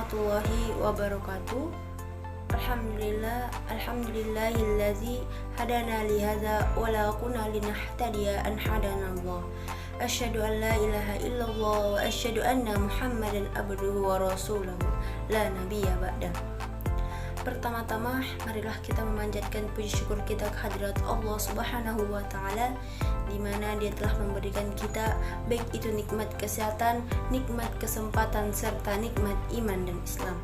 warahmatullahi wabarakatuh. Alhamdulillahillazi hadana li hadza wa la kunna linahtadiya an hadanallah. Asyhadu an la ilaha illallah wa asyhadu anna Muhammadan abduhu wa rasuluhu la nabiyya ba'da. Pertama-tama, marilah kita memanjatkan puji syukur kita kehadirat Allah Subhanahu wa taala, di mana Dia telah memberikan kita baik itu nikmat kesehatan, nikmat kesempatan serta nikmat iman dan Islam.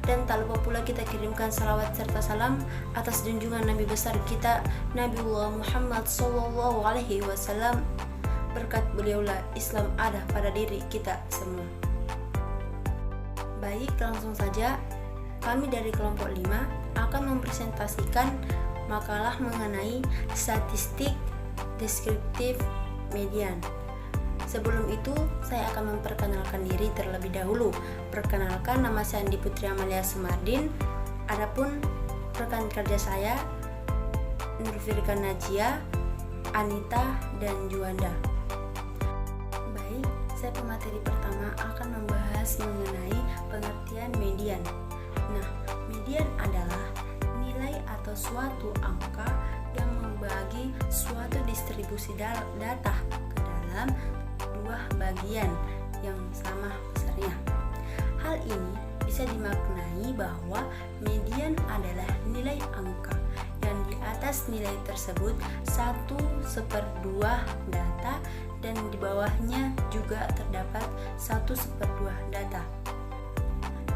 Dan tak lupa pula kita kirimkan salawat serta salam atas junjungan Nabi besar kita, Nabiullah Muhammad sallallahu alaihi wasallam. Berkat beliaulah Islam ada pada diri kita semua. Baik, langsung saja. Kami dari kelompok 5 akan mempresentasikan makalah mengenai statistik deskriptif median. Sebelum itu, saya akan memperkenalkan diri terlebih dahulu. Perkenalkan, nama saya Andi Putri Amalia Sumardin. Adapun rekan kerja saya, Nurfirkan Najia, Anita, dan Juanda. Baik, saya pemateri pertama akan membahas mengenai pengertian median. Nah, median adalah nilai atau suatu angka yang membagi suatu distribusi data ke dalam dua bagian yang sama besarnya. Hal ini bisa dimaknai bahwa median adalah nilai angka yang di atas nilai tersebut 1/2 data dan di bawahnya juga terdapat 1/2 data.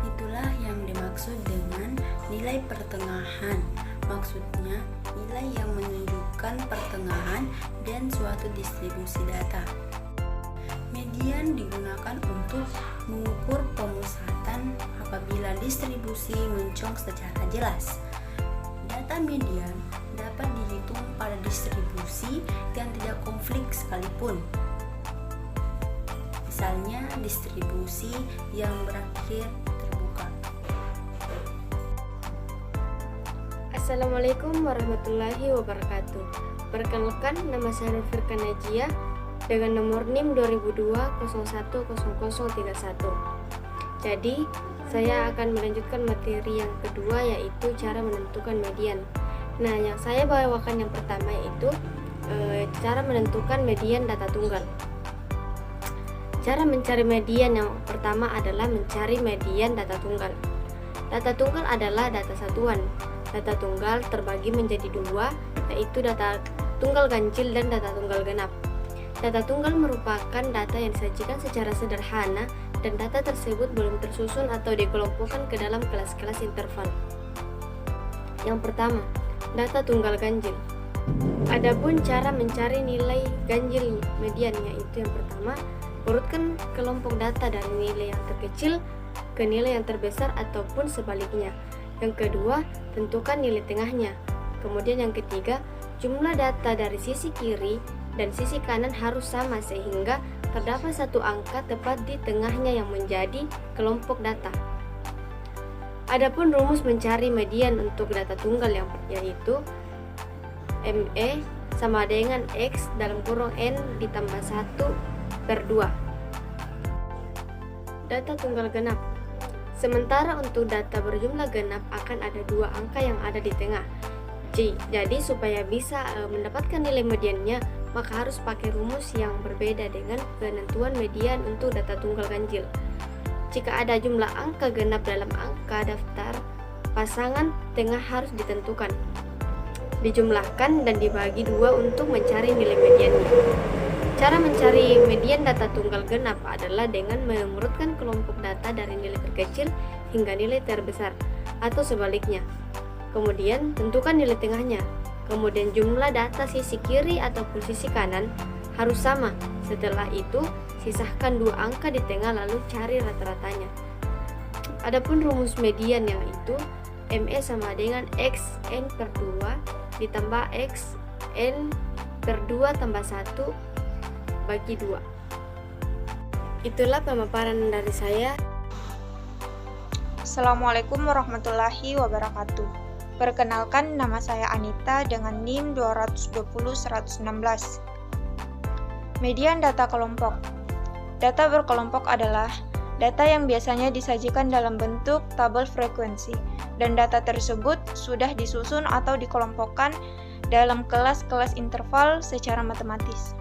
Itulah yang dimaksud dengan nilai pertengahan. Maksudnya, nilai yang menunjukkan pertengahan dan suatu distribusi data. Median digunakan untuk mengukur pemusatan apabila distribusi mencong secara jelas. Data median dapat dihitung pada distribusi yang tidak konflik sekalipun. Misalnya, distribusi yang berakhir terbuka. Assalamualaikum warahmatullahi wabarakatuh. Perkenalkan, nama saya Nurfirkan Najia dengan nomor NIM 2002010031. Jadi, saya akan melanjutkan materi yang kedua, yaitu cara menentukan median. Nah, yang saya bawakan yang pertama yaitu cara menentukan median data tunggal. Cara mencari median yang pertama adalah mencari median data tunggal. Data tunggal adalah data satuan. Data tunggal terbagi menjadi dua, yaitu data tunggal ganjil dan data tunggal genap. Data tunggal merupakan data yang disajikan secara sederhana dan data tersebut belum tersusun atau dikelompokkan ke dalam kelas-kelas interval. Yang pertama, data tunggal ganjil. Adapun cara mencari nilai ganjil median, yaitu yang pertama, urutkan kelompok data dari nilai yang terkecil ke nilai yang terbesar ataupun sebaliknya. Yang kedua, tentukan nilai tengahnya. Kemudian yang ketiga, jumlah data dari sisi kiri dan sisi kanan harus sama sehingga terdapat satu angka tepat di tengahnya yang menjadi kelompok data. Adapun rumus mencari median untuk data tunggal yaitu ME sama dengan X dalam kurung N ditambah 1/2. Data tunggal genap. Sementara untuk data berjumlah genap akan ada dua angka yang ada di tengah. Jadi supaya bisa mendapatkan nilai mediannya, maka harus pakai rumus yang berbeda dengan penentuan median untuk data tunggal ganjil. Jika ada jumlah angka genap dalam angka daftar, pasangan tengah harus ditentukan, dijumlahkan dan dibagi dua untuk mencari nilai mediannya. Cara mencari median data tunggal genap adalah dengan mengurutkan kelompok data dari nilai terkecil hingga nilai terbesar atau sebaliknya. Kemudian tentukan nilai tengahnya. Kemudian jumlah data sisi kiri ataupun sisi kanan harus sama. Setelah itu, sisahkan dua angka di tengah lalu cari rata-ratanya. Adapun rumus median yang itu ME sama dengan XN/2 ditambah XN/2 tambah 1 bagi 2. Itulah pemaparan dari saya. Assalamualaikum warahmatullahi wabarakatuh. Perkenalkan, nama saya Anita dengan NIM 220-116. Median data kelompok. Data berkelompok adalah data yang biasanya disajikan dalam bentuk tabel frekuensi, dan data tersebut sudah disusun atau dikelompokkan dalam kelas-kelas interval secara matematis.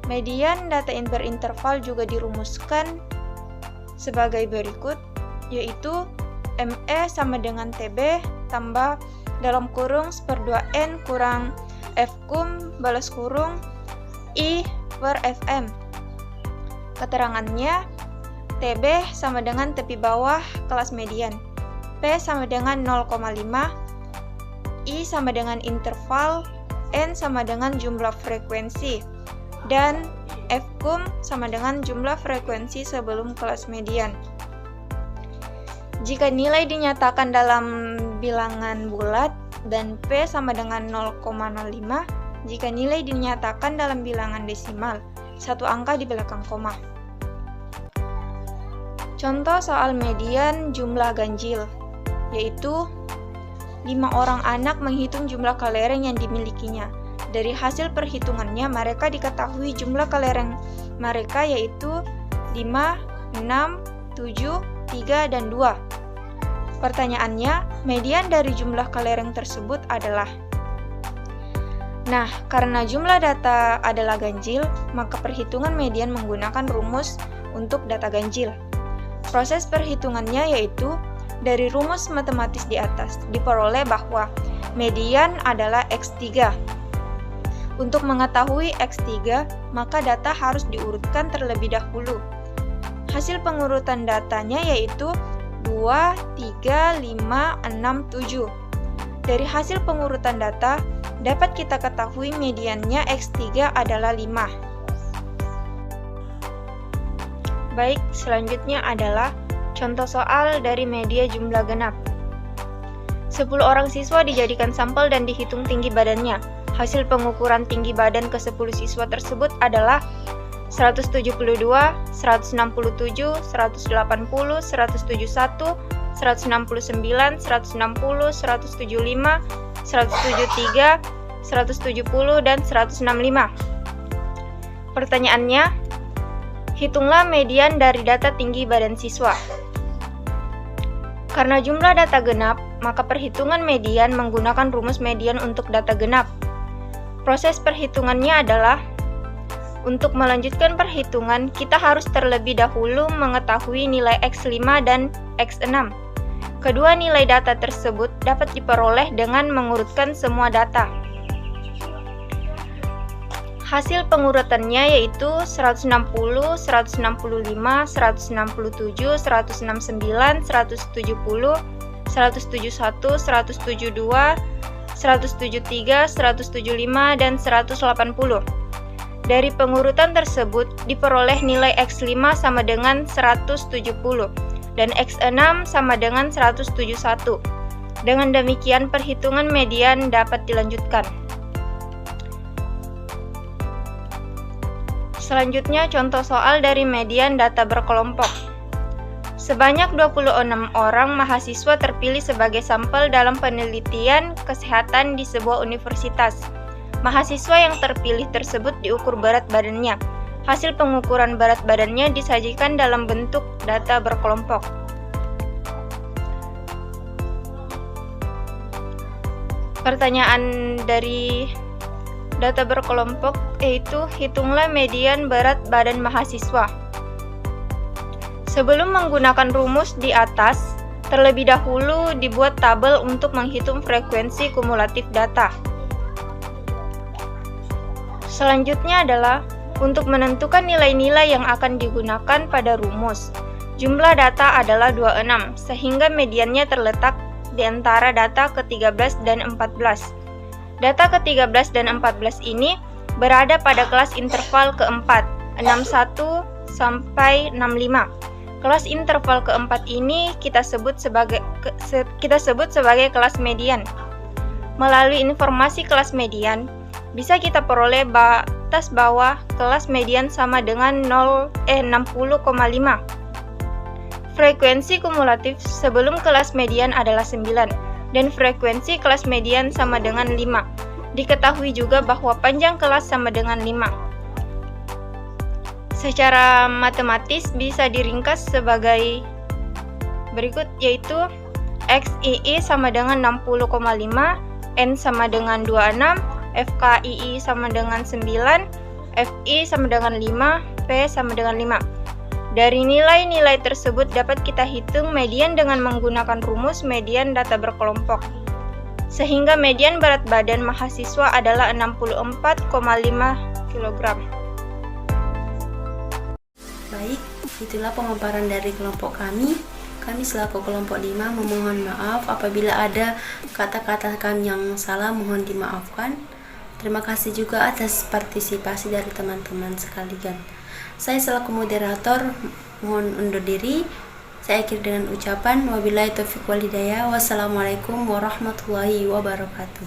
Median data berinterval juga dirumuskan sebagai berikut, yaitu ME sama dengan TB tambah dalam kurung 1/2N kurang F-kum balas kurung I per FM. Keterangannya, TB sama dengan tepi bawah kelas median, P sama dengan 0,5, I sama dengan interval, N sama dengan jumlah frekuensi, dan F-kum sama dengan jumlah frekuensi sebelum kelas median. Jika nilai dinyatakan dalam bilangan bulat dan P sama dengan 0,05, jika nilai dinyatakan dalam bilangan desimal, satu angka di belakang koma. Contoh soal median jumlah ganjil, yaitu 5 orang anak menghitung jumlah kelereng yang dimilikinya. Dari hasil perhitungannya, mereka diketahui jumlah kelereng mereka yaitu 5, 6, 7, 3, dan 2. Pertanyaannya, median dari jumlah kelereng tersebut adalah. Nah, karena jumlah data adalah ganjil, maka perhitungan median menggunakan rumus untuk data ganjil. Proses perhitungannya yaitu dari rumus matematis di atas diperoleh bahwa median adalah X3. Untuk mengetahui X3, maka data harus diurutkan terlebih dahulu. Hasil pengurutan datanya yaitu 2, 3, 5, 6, 7. Dari hasil pengurutan data, dapat kita ketahui mediannya X3 adalah 5. Baik, selanjutnya adalah contoh soal dari media jumlah genap. 10 orang siswa dijadikan sampel dan dihitung tinggi badannya. Hasil pengukuran tinggi badan ke-10 siswa tersebut adalah 172, 167, 180, 171, 169, 160, 175, 173, 170, dan 165. Pertanyaannya, hitunglah median dari data tinggi badan siswa. Karena jumlah data genap, maka perhitungan median menggunakan rumus median untuk data genap. Proses perhitungannya adalah, untuk melanjutkan perhitungan, kita harus terlebih dahulu mengetahui nilai X5 dan X6. Kedua nilai data tersebut dapat diperoleh dengan mengurutkan semua data. Hasil pengurutannya yaitu 160, 165, 167, 169, 170, 171, 172, 173, 175, dan 180. Dari pengurutan tersebut diperoleh nilai X5 sama dengan 170 dan X6 sama dengan 171. Dengan demikian perhitungan median dapat dilanjutkan. Selanjutnya contoh soal dari median data berkelompok. Sebanyak 26 orang mahasiswa terpilih sebagai sampel dalam penelitian kesehatan di sebuah universitas. Mahasiswa yang terpilih tersebut diukur berat badannya. Hasil pengukuran berat badannya disajikan dalam bentuk data berkelompok. Pertanyaan dari data berkelompok yaitu hitunglah median berat badan mahasiswa. Sebelum menggunakan rumus di atas, terlebih dahulu dibuat tabel untuk menghitung frekuensi kumulatif data. Selanjutnya adalah untuk menentukan nilai-nilai yang akan digunakan pada rumus. Jumlah data adalah 26, sehingga mediannya terletak di antara data ke-13 dan 14. Data ke-13 dan 14 ini berada pada kelas interval keempat, 61 sampai 65. Kelas interval keempat ini kita sebut sebagai kelas median. Melalui informasi kelas median, bisa kita peroleh batas bawah kelas median sama dengan 60,5. Frekuensi kumulatif sebelum kelas median adalah 9, dan frekuensi kelas median sama dengan 5. Diketahui juga bahwa panjang kelas sama dengan 5. Secara matematis bisa diringkas sebagai berikut, yaitu XII sama dengan 60,5, N sama dengan 26, FKII sama dengan 9, FI sama dengan 5, P sama dengan 5. Dari nilai-nilai tersebut dapat kita hitung median dengan menggunakan rumus median data berkelompok. Sehingga median berat badan mahasiswa adalah 64,5 kg. Baik, itulah pemaparan dari kelompok kami. Kami selaku kelompok 5 memohon maaf apabila ada kata-kata kami yang salah, mohon dimaafkan. Terima kasih juga atas partisipasi dari teman-teman sekalian. Saya selaku moderator mohon undur diri. Saya akhiri dengan ucapan wabillahi taufiq wal hidayah. Wassalamualaikum warahmatullahi wabarakatuh.